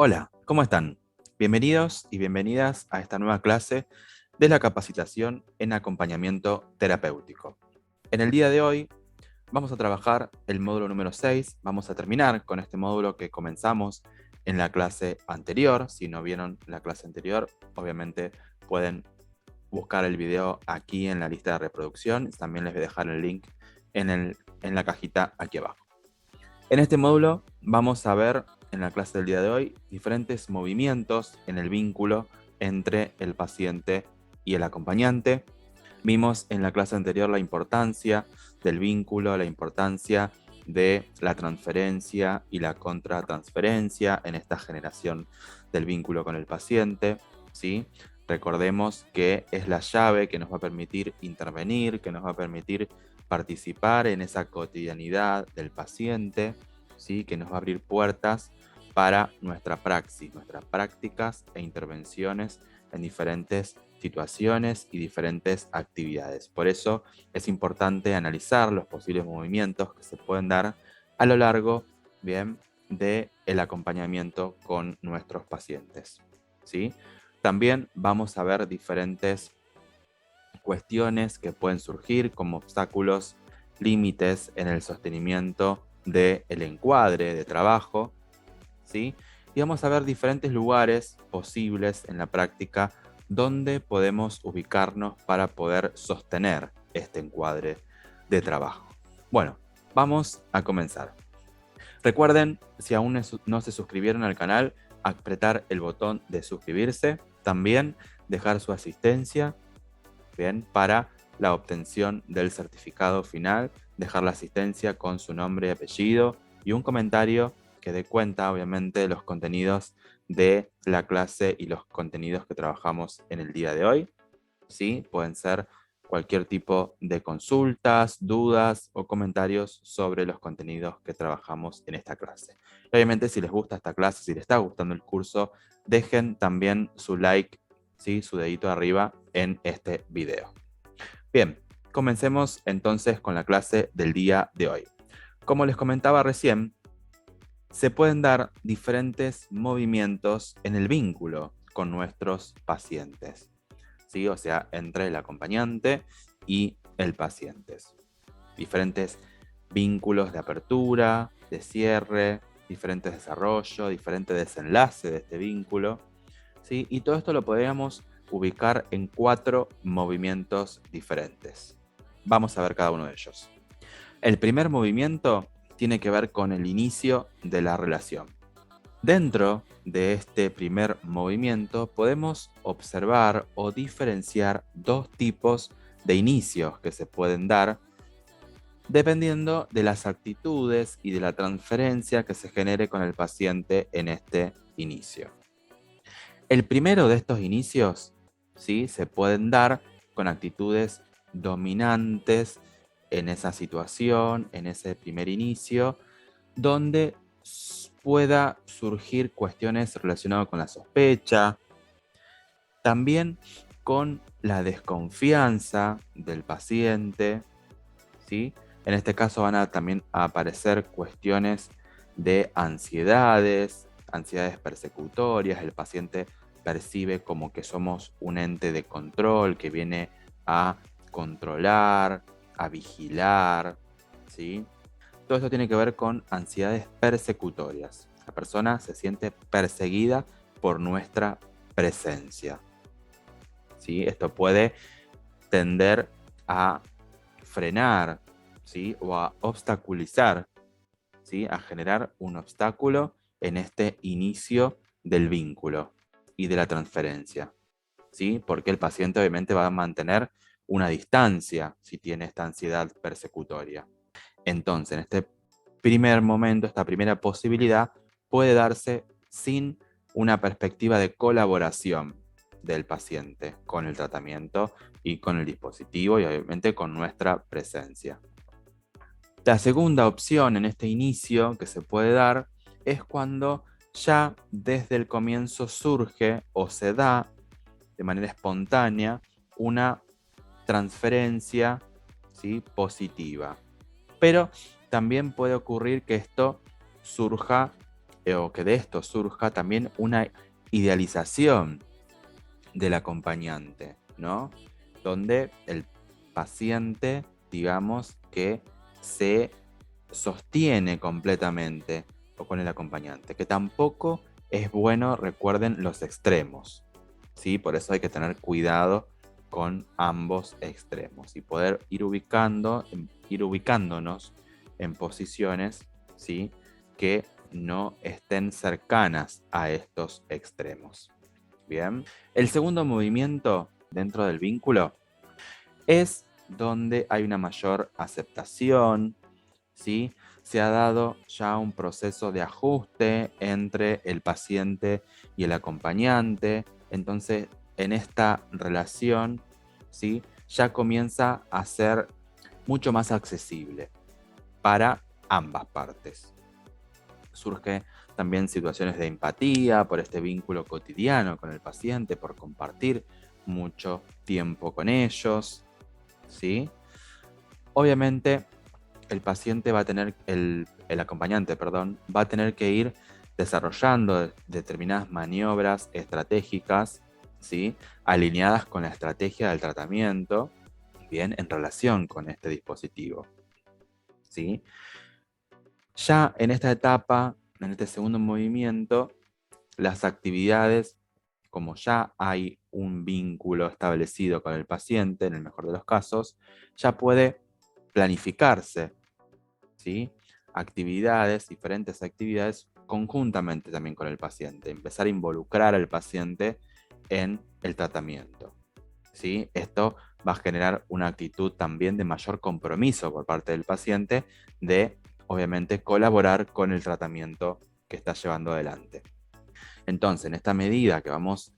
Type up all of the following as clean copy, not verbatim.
Hola, ¿cómo están? Bienvenidos y bienvenidas a esta nueva clase de la capacitación en acompañamiento terapéutico. En el día de hoy vamos a trabajar el módulo número 6. Vamos a terminar con este módulo que comenzamos en la clase anterior. Si no vieron la clase anterior, obviamente pueden buscar el video aquí en la lista de reproducción. También les voy a dejar el link en la cajita aquí abajo. En este módulo vamos a ver en la clase del día de hoy diferentes movimientos en el vínculo entre el paciente y el acompañante. Vimos en la clase anterior la importancia del vínculo, la importancia de la transferencia y la contratransferencia en esta generación del vínculo con el paciente, ¿sí? Recordemos que es la llave que nos va a permitir intervenir, que nos va a permitir participar en esa cotidianidad del paciente, ¿sí? Que nos va a abrir puertas para nuestra praxis, nuestras prácticas e intervenciones en diferentes situaciones y diferentes actividades. Por eso es importante analizar los posibles movimientos que se pueden dar a lo largo, bien, del acompañamiento con nuestros pacientes, ¿sí? También vamos a ver diferentes cuestiones que pueden surgir como obstáculos, límites en el sostenimiento del encuadre de trabajo, ¿sí? Y vamos a ver diferentes lugares posibles en la práctica donde podemos ubicarnos para poder sostener este encuadre de trabajo. Bueno, vamos a comenzar. Recuerden, si aún no se suscribieron al canal, apretar el botón de suscribirse, también dejar su asistencia, bien, para la obtención del certificado final, dejar la asistencia con su nombre y apellido y un comentario que dé cuenta, obviamente, de los contenidos de la clase y los contenidos que trabajamos en el día de hoy, ¿sí? Pueden ser cualquier tipo de consultas, dudas o comentarios sobre los contenidos que trabajamos en esta clase. Obviamente, si les gusta esta clase, si les está gustando el curso, dejen también su like, ¿sí? Su dedito arriba en este video. Bien, comencemos entonces con la clase del día de hoy. Como les comentaba recién, se pueden dar diferentes movimientos en el vínculo con nuestros pacientes, ¿sí? O sea, entre el acompañante y el paciente. Diferentes vínculos de apertura, de cierre, diferentes desarrollos, diferentes desenlaces de este vínculo, ¿sí? Y todo esto lo podríamos ubicar en 4 movimientos diferentes. Vamos a ver cada uno de ellos. El primer movimiento tiene que ver con el inicio de la relación. Dentro de este primer movimiento podemos observar o diferenciar 2 tipos de inicios que se pueden dar dependiendo de las actitudes y de la transferencia que se genere con el paciente en este inicio. El primero de estos inicios, ¿sí? Se pueden dar con actitudes dominantes en esa situación, en ese primer inicio, donde pueda surgir cuestiones relacionadas con la sospecha, también con la desconfianza del paciente, ¿sí? En este caso van a también aparecer cuestiones de ansiedades persecutorias. El paciente percibe como que somos un ente de control que viene a controlar, a vigilar, ¿sí? Todo esto tiene que ver con ansiedades persecutorias. La persona se siente perseguida por nuestra presencia, ¿sí? Esto puede tender a frenar, ¿sí? O a obstaculizar, ¿sí? A generar un obstáculo en este inicio del vínculo y de la transferencia, ¿sí? Porque el paciente obviamente va a mantener una distancia si tiene esta ansiedad persecutoria. Entonces, en este primer momento, esta primera posibilidad puede darse sin una perspectiva de colaboración del paciente con el tratamiento y con el dispositivo y obviamente con nuestra presencia. La segunda opción en este inicio que se puede dar es cuando ya desde el comienzo surge o se da de manera espontánea una transferencia, ¿sí? Positiva. Pero también puede ocurrir que esto surja o que de esto surja también una idealización del acompañante, ¿no? Donde el paciente, digamos, que se sostiene completamente con el acompañante, que tampoco es bueno, recuerden, los extremos, ¿sí? Por eso hay que tener cuidado con ambos extremos y poder ir ubicándonos en posiciones, ¿sí? Que no estén cercanas a estos extremos. Bien. El segundo movimiento dentro del vínculo es donde hay una mayor aceptación, ¿sí? Se ha dado ya un proceso de ajuste entre el paciente y el acompañante. Entonces, en esta relación, ¿sí? Ya comienza a ser mucho más accesible para ambas partes. Surge también situaciones de empatía por este vínculo cotidiano con el paciente, por compartir mucho tiempo con ellos, ¿sí? Obviamente, el paciente va a tener, el acompañante, perdón, va a tener que ir desarrollando determinadas maniobras estratégicas, ¿sí? Alineadas con la estrategia del tratamiento, bien, en relación con este dispositivo, ¿sí? Ya en esta etapa, en este segundo movimiento, las actividades, como ya hay un vínculo establecido con el paciente, en el mejor de los casos, ya puede planificarse, ¿sí? Actividades, diferentes actividades, conjuntamente también con el paciente, empezar a involucrar al paciente en el tratamiento, ¿sí? Esto va a generar una actitud también de mayor compromiso por parte del paciente de, obviamente, colaborar con el tratamiento que está llevando adelante. Entonces, en esta medida que vamos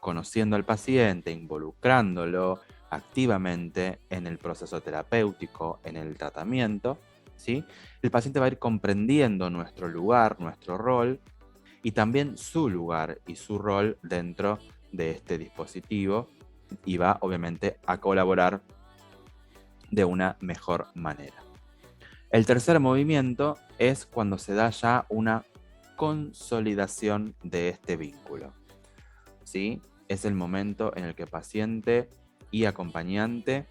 conociendo al paciente, involucrándolo activamente en el proceso terapéutico, en el tratamiento, ¿sí? El paciente va a ir comprendiendo nuestro lugar, nuestro rol y también su lugar y su rol dentro de este dispositivo y va obviamente a colaborar de una mejor manera. El tercer movimiento es cuando se da ya una consolidación de este vínculo, ¿sí? Es el momento en el que paciente y acompañante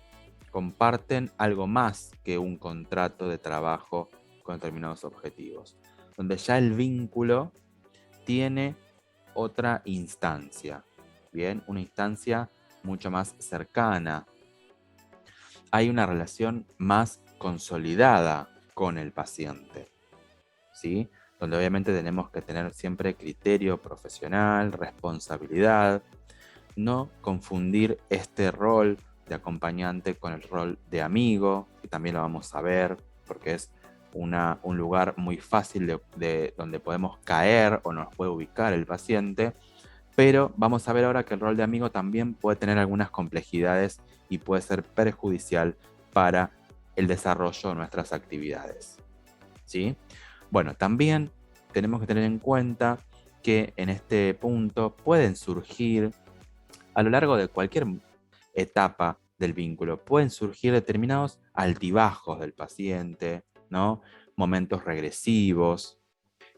comparten algo más que un contrato de trabajo con determinados objetivos, donde ya el vínculo tiene otra instancia, ¿bien? Una instancia mucho más cercana. Hay una relación más consolidada con el paciente, ¿sí? Donde obviamente tenemos que tener siempre criterio profesional, responsabilidad, no confundir este rol de acompañante con el rol de amigo, que también lo vamos a ver, porque es un lugar muy fácil de donde podemos caer o nos puede ubicar el paciente, pero vamos a ver ahora que el rol de amigo también puede tener algunas complejidades y puede ser perjudicial para el desarrollo de nuestras actividades, ¿sí? Bueno, también tenemos que tener en cuenta que en este punto pueden surgir, a lo largo de cualquier etapa del vínculo, pueden surgir determinados altibajos del paciente, ¿no? Momentos regresivos,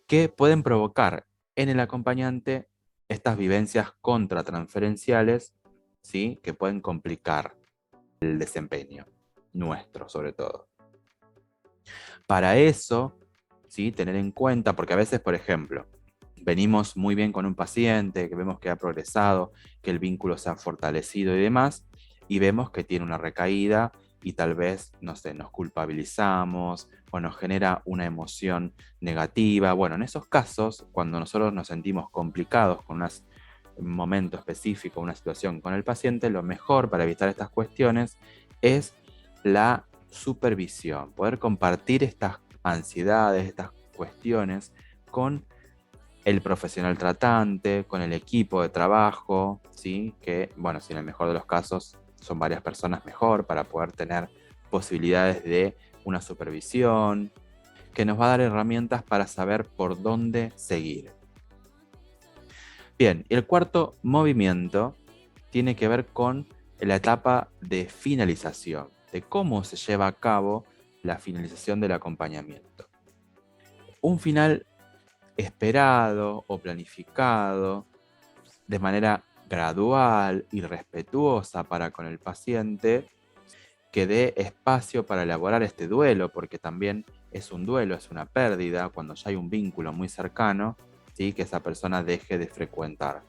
que pueden provocar en el acompañante estas vivencias contratransferenciales, ¿sí? Que pueden complicar el desempeño nuestro, sobre todo. Para eso, ¿sí? Tener en cuenta, porque a veces, por ejemplo, venimos muy bien con un paciente, que vemos que ha progresado, que el vínculo se ha fortalecido y demás, y vemos que tiene una recaída y tal vez, no sé, nos culpabilizamos o nos genera una emoción negativa. Bueno, en esos casos, cuando nosotros nos sentimos complicados con un momento específico, una situación con el paciente, lo mejor para evitar estas cuestiones es la supervisión, poder compartir estas ansiedades, estas cuestiones con el profesional tratante, con el equipo de trabajo, ¿sí? Que, bueno, si en el mejor de los casos son varias personas, mejor, para poder tener posibilidades de una supervisión, que nos va a dar herramientas para saber por dónde seguir. Bien, y el cuarto movimiento tiene que ver con la etapa de finalización, de cómo se lleva a cabo la finalización del acompañamiento. Un final esperado o planificado de manera gradual y respetuosa para con el paciente, que dé espacio para elaborar este duelo, porque también es un duelo, es una pérdida, cuando ya hay un vínculo muy cercano, ¿sí? Que esa persona deje de frecuentar.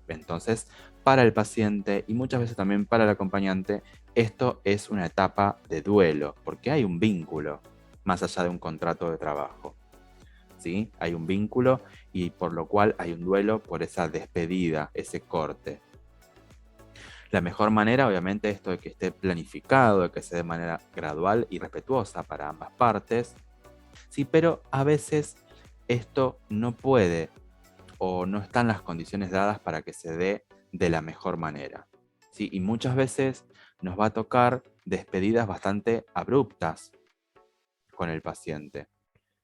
Entonces, para el paciente y muchas veces también para el acompañante, esto es una etapa de duelo, porque hay un vínculo más allá de un contrato de trabajo. ¿Sí? Hay un vínculo y por lo cual hay un duelo por esa despedida, ese corte. La mejor manera, obviamente, esto de que esté planificado, de que sea de manera gradual y respetuosa para ambas partes, sí, pero a veces esto no puede o no están las condiciones dadas para que se dé de la mejor manera, ¿sí? Y muchas veces nos va a tocar despedidas bastante abruptas con el paciente,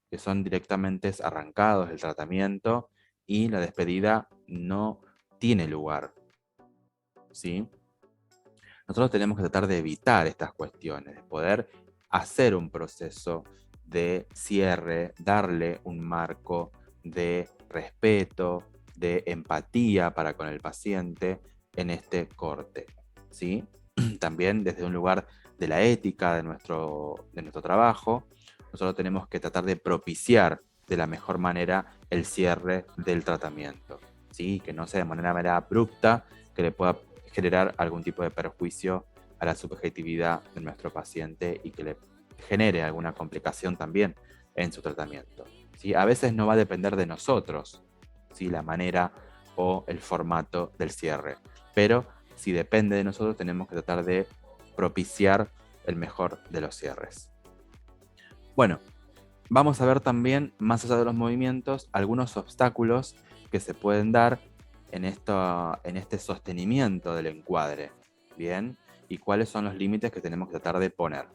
que son directamente arrancados del tratamiento y la despedida no tiene lugar, ¿sí? Nosotros tenemos que tratar de evitar estas cuestiones, de poder hacer un proceso de cierre, darle un marco de respeto, de empatía para con el paciente en este corte, ¿sí? También desde un lugar de la ética de nuestro trabajo, nosotros tenemos que tratar de propiciar de la mejor manera el cierre del tratamiento, ¿sí? Que no sea de manera abrupta, que le pueda generar algún tipo de perjuicio a la subjetividad de nuestro paciente y que le genere alguna complicación también en su tratamiento, ¿sí? A veces no va a depender de nosotros, ¿sí? La manera o el formato del cierre, pero si depende de nosotros tenemos que tratar de propiciar el mejor de los cierres. Bueno, vamos a ver también, más allá de los movimientos, algunos obstáculos que se pueden dar en este sostenimiento del encuadre, ¿bien? Y cuáles son los límites que tenemos que tratar de poner,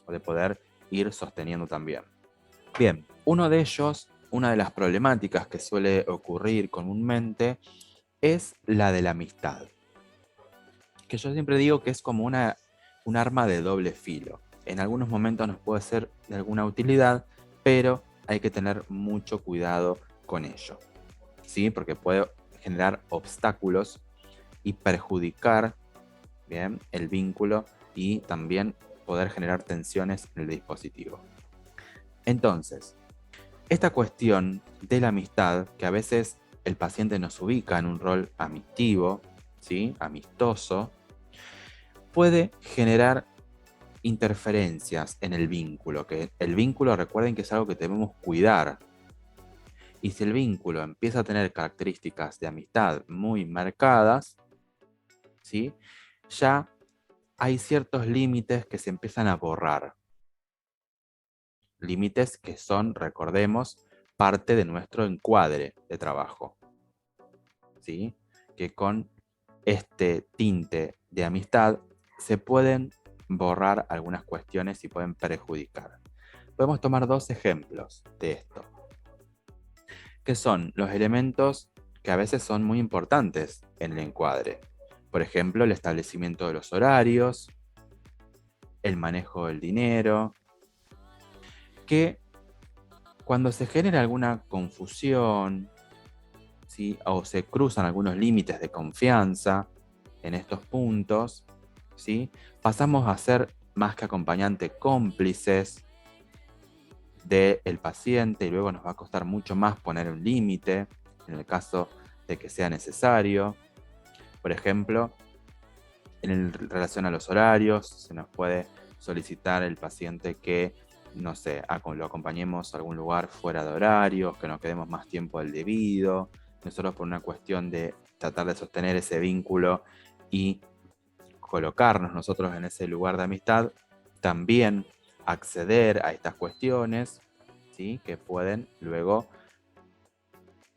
o de poder ir sosteniendo también. Bien, uno de ellos, una de las problemáticas que suele ocurrir comúnmente, es la de la amistad, que yo siempre digo que es como un arma de doble filo. En algunos momentos nos puede ser de alguna utilidad, pero hay que tener mucho cuidado con ello, ¿sí? Porque puede generar obstáculos y perjudicar, ¿bien?, el vínculo y también poder generar tensiones en el dispositivo. Entonces, esta cuestión de la amistad, que a veces el paciente nos ubica en un rol amistivo, ¿sí?, amistoso, puede generar interferencias en el vínculo, que el vínculo, recuerden que es algo que debemos cuidar. Y si el vínculo empieza a tener características de amistad muy marcadas, ¿sí?, ya hay ciertos límites que se empiezan a borrar. Límites que son, recordemos, parte de nuestro encuadre de trabajo, ¿sí?, que con este tinte de amistad se pueden borrar algunas cuestiones y pueden perjudicar. Podemos tomar dos ejemplos de esto, que son los elementos que a veces son muy importantes en el encuadre. Por ejemplo, el establecimiento de los horarios, el manejo del dinero, que cuando se genera alguna confusión, ¿sí?, o se cruzan algunos límites de confianza en estos puntos, ¿sí?, pasamos a ser más que acompañantes, cómplices del paciente, y luego nos va a costar mucho más poner un límite en el caso de que sea necesario. Por ejemplo, en relación a los horarios, se nos puede solicitar el paciente que, no sé, lo acompañemos a algún lugar fuera de horarios, que nos quedemos más tiempo del debido. Nosotros, por una cuestión de tratar de sostener ese vínculo y colocarnos nosotros en ese lugar de amistad, también acceder a estas cuestiones, ¿sí?, que pueden luego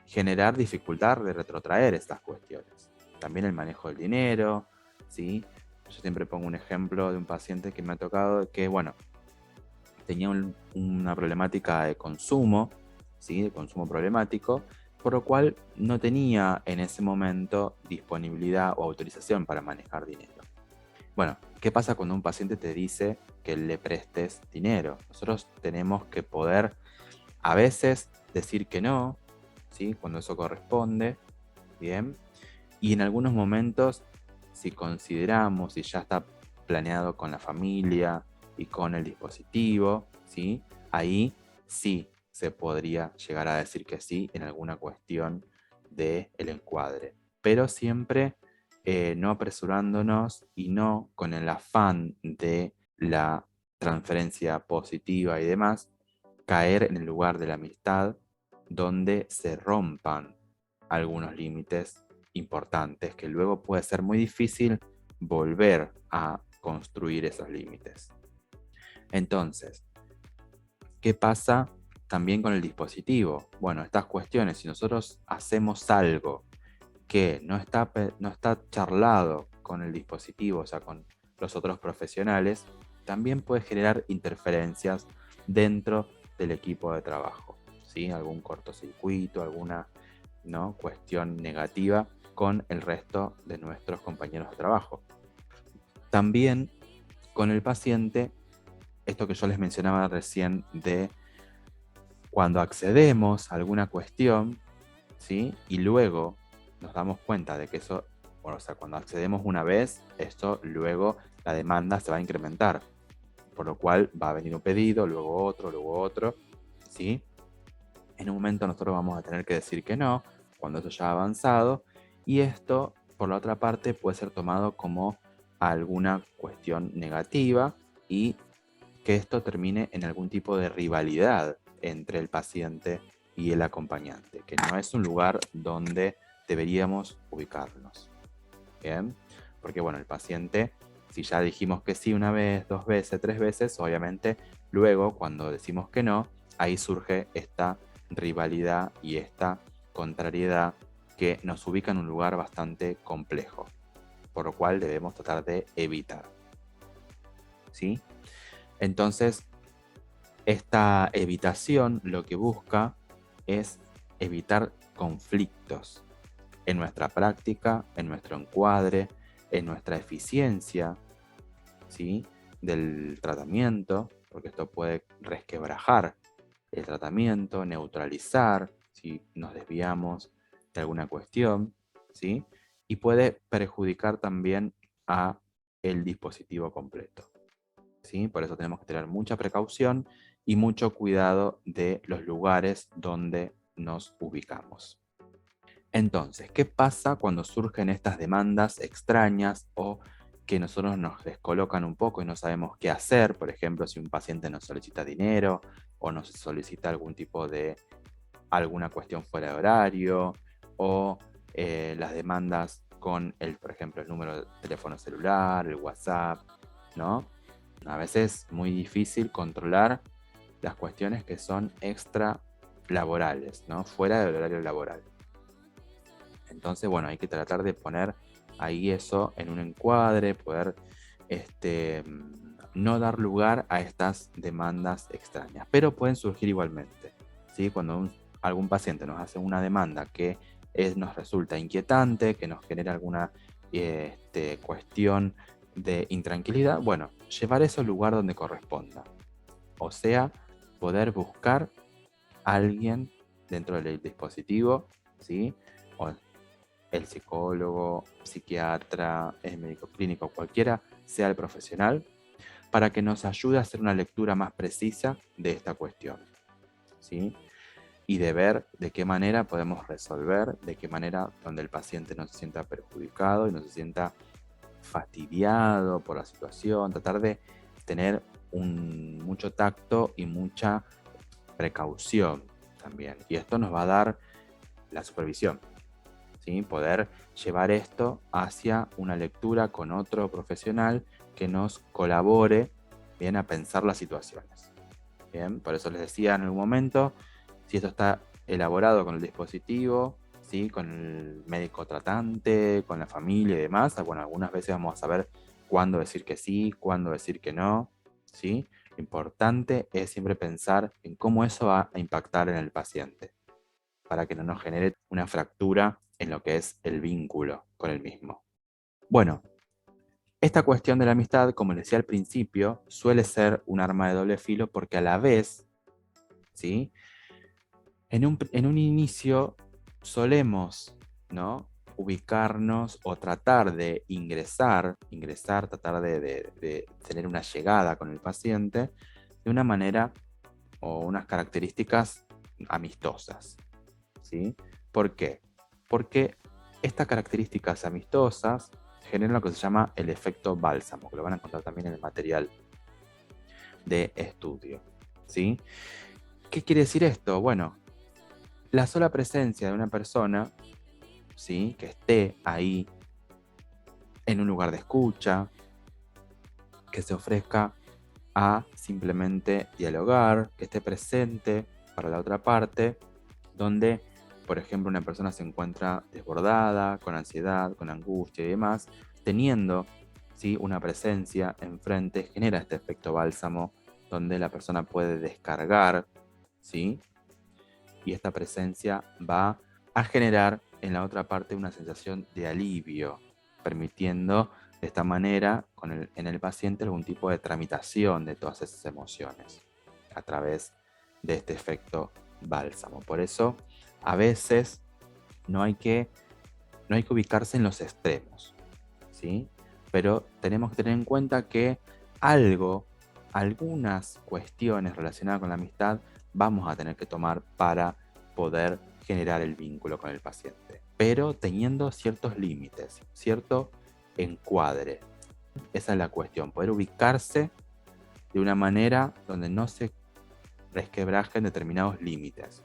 generar dificultad de retrotraer estas cuestiones. También el manejo del dinero, ¿sí? Yo siempre pongo un ejemplo de un paciente que me ha tocado que, bueno, tenía una problemática de consumo, ¿sí?, de consumo problemático, por lo cual no tenía en ese momento disponibilidad o autorización para manejar dinero. Bueno, ¿qué pasa cuando un paciente te dice que le prestes dinero? Nosotros tenemos que poder, a veces, decir que no, ¿sí? Cuando eso corresponde, ¿bien? Y en algunos momentos, si consideramos, si ya está planeado con la familia y con el dispositivo, ¿sí? Ahí sí se podría llegar a decir que sí en alguna cuestión del encuadre. Pero siempre no apresurándonos y no con el afán de la transferencia positiva y demás, caer en el lugar de la amistad donde se rompan algunos límites importantes que luego puede ser muy difícil volver a construir esos límites. Entonces, ¿qué pasa también con el dispositivo? Bueno, estas cuestiones, si nosotros hacemos algo que no está charlado con el dispositivo, o sea, con los otros profesionales, también puede generar interferencias dentro del equipo de trabajo, ¿sí? Algún cortocircuito, alguna, ¿no?, cuestión negativa con el resto de nuestros compañeros de trabajo. También con el paciente, esto que yo les mencionaba recién de cuando accedemos a alguna cuestión, ¿sí? Y luego nos damos cuenta de que eso, bueno, o sea, cuando accedemos una vez, esto luego la demanda se va a incrementar, por lo cual va a venir un pedido, luego otro, ¿sí? En un momento nosotros vamos a tener que decir que no, cuando eso ya ha avanzado, y esto, por la otra parte, puede ser tomado como alguna cuestión negativa y que esto termine en algún tipo de rivalidad entre el paciente y el acompañante, que no es un lugar donde deberíamos ubicarnos. ¿Bien? Porque bueno, el paciente, si ya dijimos que sí una vez, 2 veces, 3 veces, obviamente luego cuando decimos que no, ahí surge esta rivalidad y esta contrariedad que nos ubica en un lugar bastante complejo, por lo cual debemos tratar de evitar. ¿Sí? Entonces, esta evitación lo que busca es evitar conflictos en nuestra práctica, en nuestro encuadre, en nuestra eficiencia, ¿sí?, del tratamiento, porque esto puede resquebrajar el tratamiento, neutralizar si nos desviamos de alguna cuestión, ¿sí?, y puede perjudicar también a el dispositivo completo, ¿sí? Por eso tenemos que tener mucha precaución y mucho cuidado de los lugares donde nos ubicamos. Entonces, ¿qué pasa cuando surgen estas demandas extrañas o que nosotros nos descolocan un poco y no sabemos qué hacer? Por ejemplo, si un paciente nos solicita dinero o nos solicita algún tipo de alguna cuestión fuera de horario o las demandas con por ejemplo, el número de teléfono celular, el WhatsApp, ¿no? A veces es muy difícil controlar las cuestiones que son extra laborales, ¿no? Fuera del horario laboral. Entonces, bueno, hay que tratar de poner ahí eso en un encuadre, poder no dar lugar a estas demandas extrañas, pero pueden surgir igualmente, ¿sí? Cuando algún paciente nos hace una demanda que nos resulta inquietante, que nos genera alguna cuestión de intranquilidad, bueno, llevar eso al lugar donde corresponda. O sea, poder buscar a alguien dentro del dispositivo, ¿sí? O el psicólogo, psiquiatra, el médico clínico, cualquiera sea el profesional, para que nos ayude a hacer una lectura más precisa de esta cuestión, ¿sí? Y de ver de qué manera podemos resolver, de qué manera donde el paciente no se sienta perjudicado y no se sienta fastidiado por la situación, tratar de tener mucho tacto y mucha precaución también. Y esto nos va a dar la supervisión, ¿sí? Poder llevar esto hacia una lectura con otro profesional que nos colabore bien a pensar las situaciones. Bien, por eso les decía en algún momento, si esto está elaborado con el dispositivo, ¿sí?, con el médico tratante, con la familia y demás, bueno, algunas veces vamos a saber cuándo decir que sí, cuándo decir que no, ¿sí? Lo importante es siempre pensar en cómo eso va a impactar en el paciente, para que no nos genere una fractura en lo que es el vínculo con el mismo. Bueno, esta cuestión de la amistad, como les decía al principio, suele ser un arma de doble filo porque a la vez, ¿sí?, En un inicio solemos, ¿no?, ubicarnos o tratar de ingresar, tratar de tener una llegada con el paciente de una manera o unas características amistosas, ¿sí? ¿Por qué? Porque estas características amistosas generan lo que se llama el efecto bálsamo, que lo van a encontrar también en el material de estudio, ¿sí? ¿Qué quiere decir esto? Bueno, la sola presencia de una persona, ¿sí?, que esté ahí en un lugar de escucha, que se ofrezca a simplemente dialogar, que esté presente para la otra parte, donde, por ejemplo, una persona se encuentra desbordada, con ansiedad, con angustia y demás, teniendo, ¿sí?, una presencia enfrente, genera este efecto bálsamo, donde la persona puede descargar, ¿sí?, y esta presencia va a generar en la otra parte una sensación de alivio, permitiendo de esta manera en el paciente algún tipo de tramitación de todas esas emociones a través de este efecto bálsamo. Por eso, a veces no hay que ubicarse en los extremos, ¿sí? Pero tenemos que tener en cuenta que algunas cuestiones relacionadas con la amistad vamos a tener que tomar para poder generar el vínculo con el paciente, pero teniendo ciertos límites, cierto encuadre. Esa es la cuestión, poder ubicarse de una manera donde no se resquebrajen determinados límites.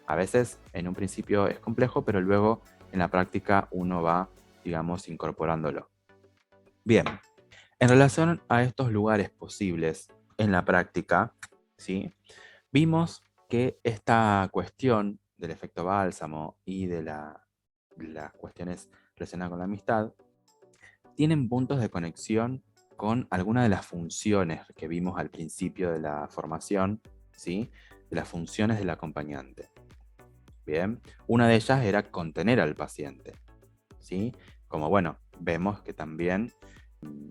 A veces en un principio es complejo, pero luego en la práctica uno va, digamos, incorporándolo. Bien, en relación a estos lugares posibles en la práctica, ¿sí?, vimos que esta cuestión del efecto bálsamo y de las cuestiones relacionadas con la amistad tienen puntos de conexión con algunas de las funciones que vimos al principio de la formación, ¿sí?, de las funciones del acompañante. Bien, una de ellas era contener al paciente, ¿sí? Como bueno, vemos que también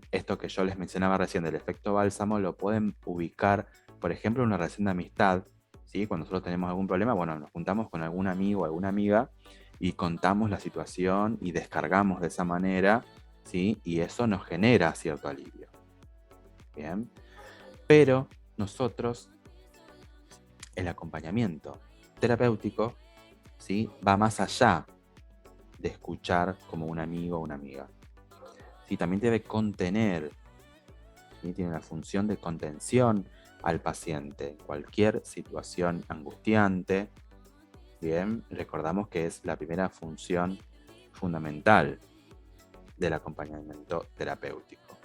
esto que yo les mencionaba recién del efecto bálsamo lo pueden ubicar, por ejemplo, en una relación de amistad, ¿sí? Cuando nosotros tenemos algún problema, bueno, nos juntamos con algún amigo o alguna amiga y contamos la situación y descargamos de esa manera, ¿sí? Y eso nos genera cierto alivio. Bien, pero nosotros, el acompañamiento terapéutico, ¿sí?, va más allá de escuchar como un amigo o una amiga. Sí, también debe contener, ¿sí?, tiene la función de contención al paciente en cualquier situación angustiante. Bien, recordamos que es la primera función fundamental del acompañamiento terapéutico.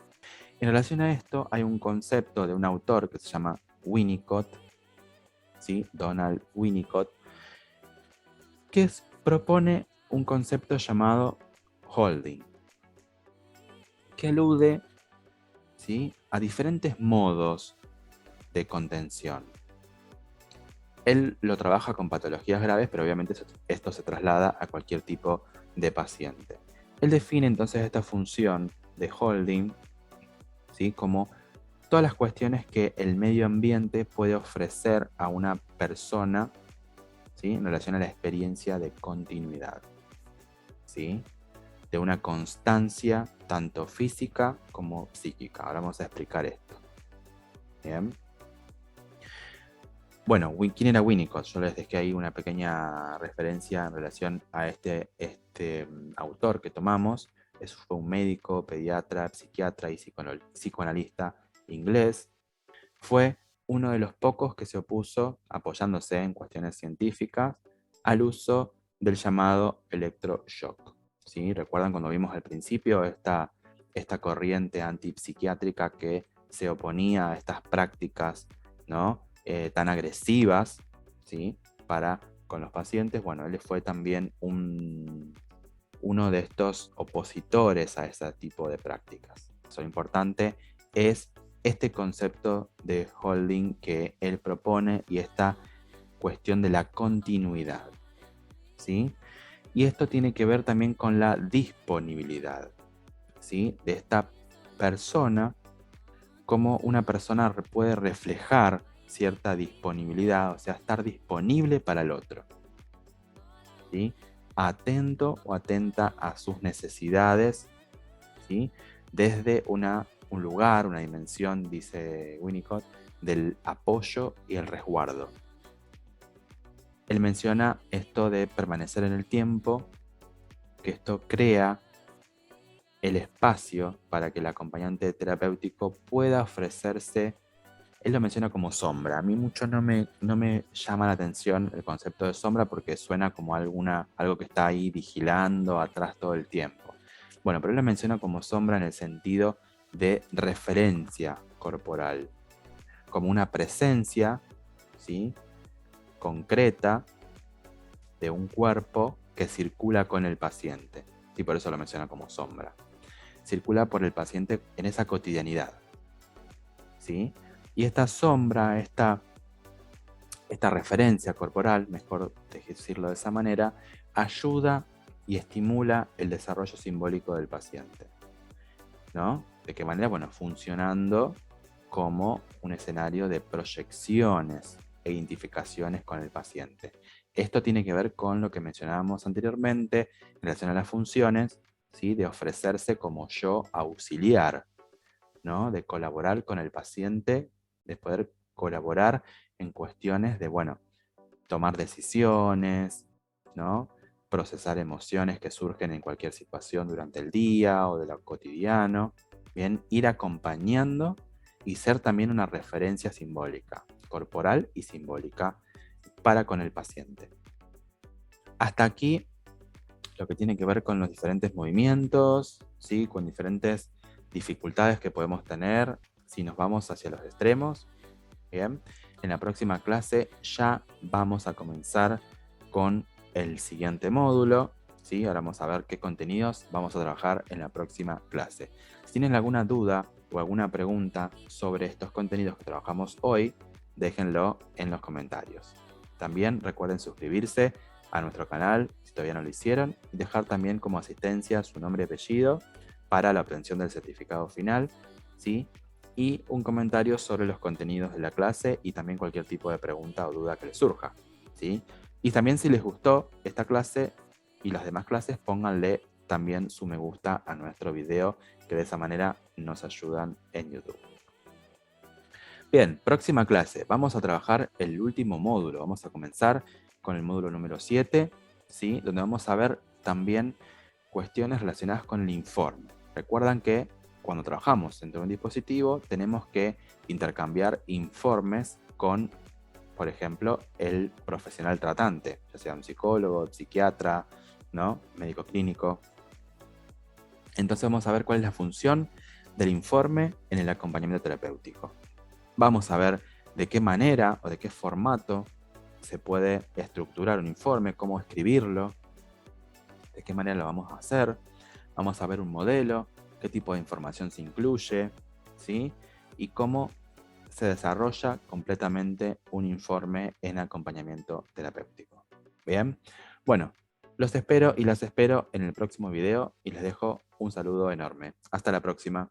En relación a esto, hay un concepto de un autor que se llama Winnicott, ¿sí?, Donald Winnicott, que propone un concepto llamado holding, que alude, ¿sí?, a diferentes modos de contención. Él lo trabaja con patologías graves, pero obviamente esto se traslada a cualquier tipo de paciente. Él define entonces esta función de holding, ¿sí?, como todas las cuestiones que el medio ambiente puede ofrecer a una persona, ¿sí?, en relación a la experiencia de continuidad, ¿sí?, de una constancia tanto física como psíquica. Ahora vamos a explicar esto. Bien. Bueno, ¿quién era Winnicott? Yo les dejé ahí una pequeña referencia en relación a este autor que tomamos. Fue un médico, pediatra, psiquiatra y psicoanalista inglés. Fue uno de los pocos que se opuso, apoyándose en cuestiones científicas, al uso del llamado electroshock, ¿sí? ¿Recuerdan cuando vimos al principio esta corriente antipsiquiátrica que se oponía a estas prácticas, ¿no?, tan agresivas, ¿sí?, para con los pacientes? Bueno, él fue también uno de estos opositores a ese tipo de prácticas. Lo importante es este concepto de holding que él propone y esta cuestión de la continuidad, ¿sí? Y esto tiene que ver también con la disponibilidad, ¿sí?, de esta persona, cómo una persona puede reflejar cierta disponibilidad, o sea, estar disponible para el otro, ¿sí? Atento o atenta a sus necesidades, ¿sí? Desde un lugar, una dimensión, dice Winnicott, del apoyo y el resguardo. Él menciona esto de permanecer en el tiempo, que esto crea el espacio para que el acompañante terapéutico pueda ofrecerse. Él lo menciona como sombra. A mí mucho no me llama la atención el concepto de sombra porque suena como algo que está ahí vigilando atrás todo el tiempo. Bueno, pero él lo menciona como sombra en el sentido de referencia corporal, como una presencia, ¿sí?, concreta de un cuerpo que circula con el paciente. Y por eso lo menciona como sombra. Circula por el paciente en esa cotidianidad, ¿sí? Y esta sombra, esta referencia corporal, mejor decirlo de esa manera, ayuda y estimula el desarrollo simbólico del paciente, ¿no? ¿De qué manera? Bueno, funcionando como un escenario de proyecciones e identificaciones con el paciente. Esto tiene que ver con lo que mencionábamos anteriormente en relación a las funciones, ¿sí?, de ofrecerse como yo auxiliar, ¿no?, de colaborar con el paciente, de poder colaborar en cuestiones de, bueno, tomar decisiones, ¿no?, procesar emociones que surgen en cualquier situación durante el día o de lo cotidiano, bien, ir acompañando y ser también una referencia simbólica, corporal y simbólica para con el paciente. Hasta aquí lo que tiene que ver con los diferentes movimientos, ¿sí?, con diferentes dificultades que podemos tener si nos vamos hacia los extremos. Bien, en la próxima clase ya vamos a comenzar con el siguiente módulo, ¿sí? Ahora vamos a ver qué contenidos vamos a trabajar en la próxima clase. Si tienen alguna duda o alguna pregunta sobre estos contenidos que trabajamos hoy, déjenlo en los comentarios. También recuerden suscribirse a nuestro canal si todavía no lo hicieron y dejar también como asistencia su nombre y apellido para la obtención del certificado final, ¿sí?, y un comentario sobre los contenidos de la clase y también cualquier tipo de pregunta o duda que les surja, ¿sí? Y también si les gustó esta clase y las demás clases, pónganle también su me gusta a nuestro video, que de esa manera nos ayudan en YouTube. Bien, próxima clase. Vamos a trabajar el último módulo. Vamos a comenzar con el módulo número 7, ¿sí?, donde vamos a ver también cuestiones relacionadas con el informe. Recuerdan que cuando trabajamos dentro de un dispositivo tenemos que intercambiar informes con, por ejemplo, el profesional tratante, ya sea un psicólogo, psiquiatra, ¿no?, médico clínico. Entonces vamos a ver cuál es la función del informe en el acompañamiento terapéutico. Vamos a ver de qué manera o de qué formato se puede estructurar un informe, cómo escribirlo, de qué manera lo vamos a hacer. Vamos a ver un modelo, qué tipo de información se incluye, ¿sí?, y cómo se desarrolla completamente un informe en acompañamiento terapéutico. Bien, bueno, los espero y las espero en el próximo video y les dejo un saludo enorme. Hasta la próxima.